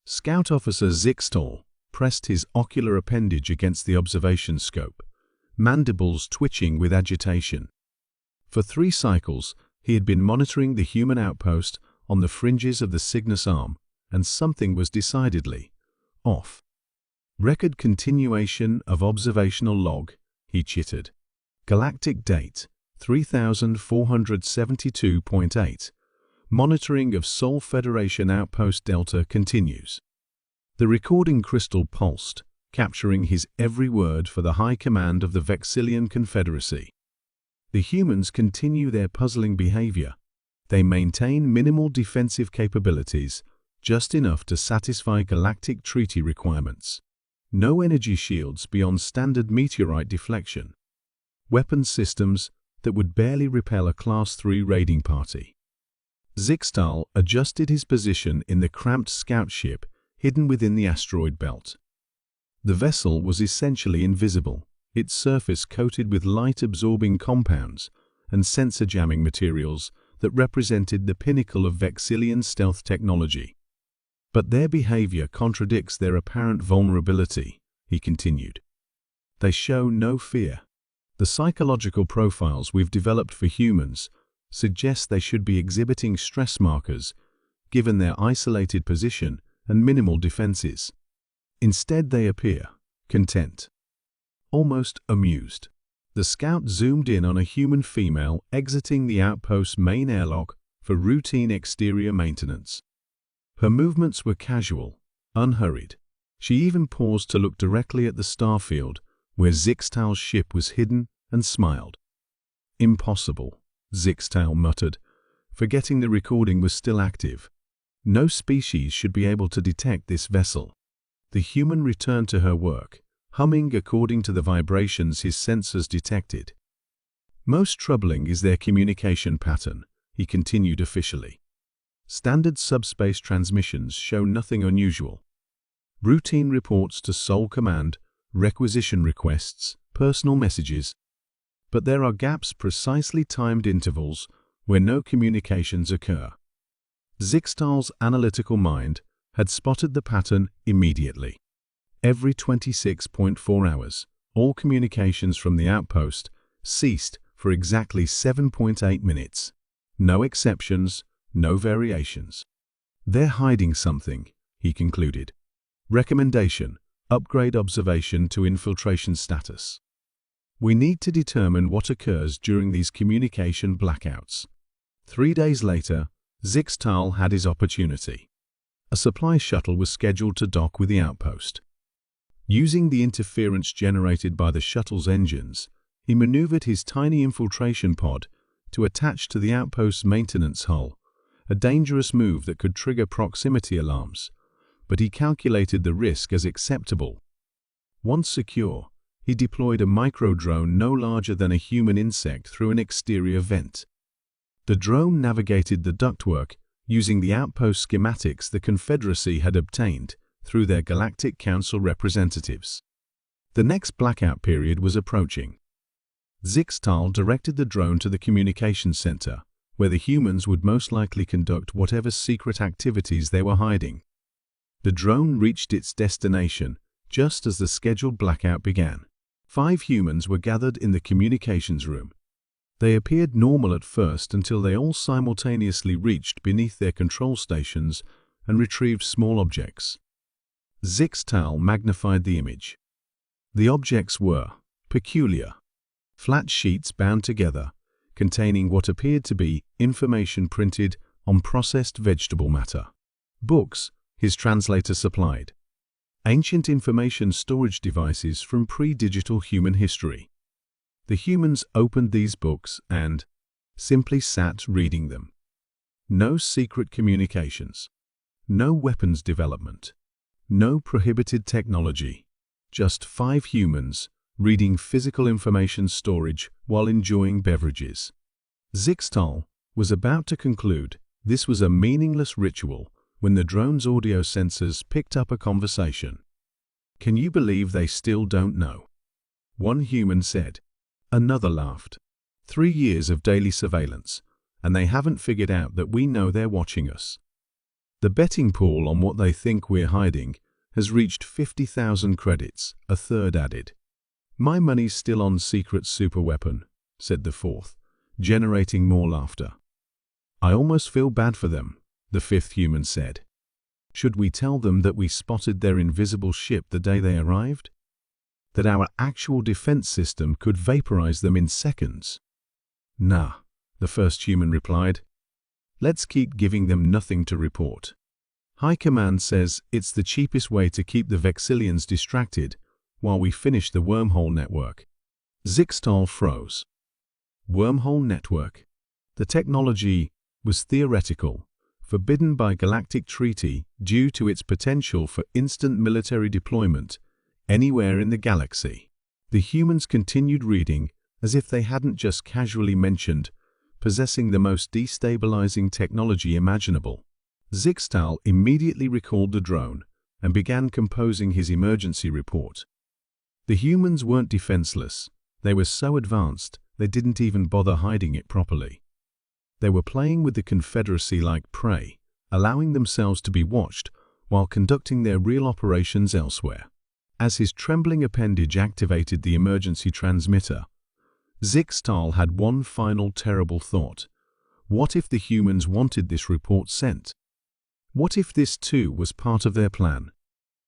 Scout Officer Zixtal pressed his ocular appendage against the observation scope, mandibles twitching with agitation. For 3 cycles, he had been monitoring the human outpost on the fringes of the Cygnus Arm, and something was decidedly off. Record continuation of observational log, he chittered. Galactic date, 3472.8. Monitoring of Sol Federation Outpost Delta continues. The recording crystal pulsed, capturing his every word for the high command of the Vexillian Confederacy. The humans continue their puzzling behavior. They maintain minimal defensive capabilities, just enough to satisfy galactic treaty requirements. No energy shields beyond standard meteorite deflection. Weapons systems that would barely repel a Class 3 raiding party. Zixtal adjusted his position in the cramped scout ship hidden within the asteroid belt. The vessel was essentially invisible, its surface coated with light-absorbing compounds and sensor-jamming materials that represented the pinnacle of Vexillian stealth technology. But their behavior contradicts their apparent vulnerability, he continued. They show no fear. The psychological profiles we've developed for humans suggest they should be exhibiting stress markers, given their isolated position and minimal defenses. Instead, they appear content, almost amused. The scout zoomed in on a human female exiting the outpost's main airlock for routine exterior maintenance. Her movements were casual, unhurried. She even paused to look directly at the starfield where Zixtal's ship was hidden and smiled. Impossible, Zixtal muttered, forgetting the recording was still active. No species should be able to detect this vessel. The human returned to her work, humming according to the vibrations his sensors detected. Most troubling is their communication pattern, he continued officially. Standard subspace transmissions show nothing unusual. Routine reports to Sol Command, requisition requests, personal messages. But there are gaps, precisely timed intervals, where no communications occur. Zixtal's analytical mind had spotted the pattern immediately. Every 26.4 hours, all communications from the outpost ceased for exactly 7.8 minutes. No exceptions, no variations. They're hiding something, he concluded. Recommendation: upgrade observation to infiltration status. We need to determine what occurs during these communication blackouts. 3 days later, Zixtal had his opportunity. A supply shuttle was scheduled to dock with the outpost. Using the interference generated by the shuttle's engines, he maneuvered his tiny infiltration pod to attach to the outpost's maintenance hull, a dangerous move that could trigger proximity alarms, but he calculated the risk as acceptable. Once secure, he deployed a micro-drone no larger than a human insect through an exterior vent. The drone navigated the ductwork using the outpost schematics the Confederacy had obtained through their Galactic Council representatives. The next blackout period was approaching. Zixtal directed the drone to the communications center, where the humans would most likely conduct whatever secret activities they were hiding. The drone reached its destination just as the scheduled blackout began. 5 humans were gathered in the communications room. They appeared normal at first until they all simultaneously reached beneath their control stations and retrieved small objects. Zixtal magnified the image. The objects were peculiar. Flat sheets bound together, containing what appeared to be information printed on processed vegetable matter. Books, his translator supplied. Ancient information storage devices from pre-digital human history. The humans opened these books and simply sat reading them. No secret communications. No weapons development. No prohibited technology. Just 5 humans reading physical information storage while enjoying beverages. Zixtal was about to conclude this was a meaningless ritual when the drone's audio sensors picked up a conversation. "Can you believe they still don't know?" one human said. Another laughed. 3 years of daily surveillance, and they haven't figured out that we know they're watching us. The betting pool on what they think we're hiding has reached 50,000 credits, a third added. My money's still on secret superweapon, said the fourth, generating more laughter. I almost feel bad for them, the fifth human said. Should we tell them that we spotted their invisible ship the day they arrived? That our actual defense system could vaporize them in seconds? Nah, the first human replied. Let's keep giving them nothing to report. High Command says it's the cheapest way to keep the Vexillians distracted while we finish the wormhole network. Zixtal froze. Wormhole network. The technology was theoretical, forbidden by galactic treaty due to its potential for instant military deployment anywhere in the galaxy. The humans continued reading as if they hadn't just casually mentioned possessing the most destabilizing technology imaginable. Zixtal immediately recalled the drone and began composing his emergency report. The humans weren't defenseless. They were so advanced they didn't even bother hiding it properly. They were playing with the Confederacy like prey, allowing themselves to be watched while conducting their real operations elsewhere. As his trembling appendage activated the emergency transmitter, Zixtal had one final terrible thought. What if the humans wanted this report sent? What if this too was part of their plan?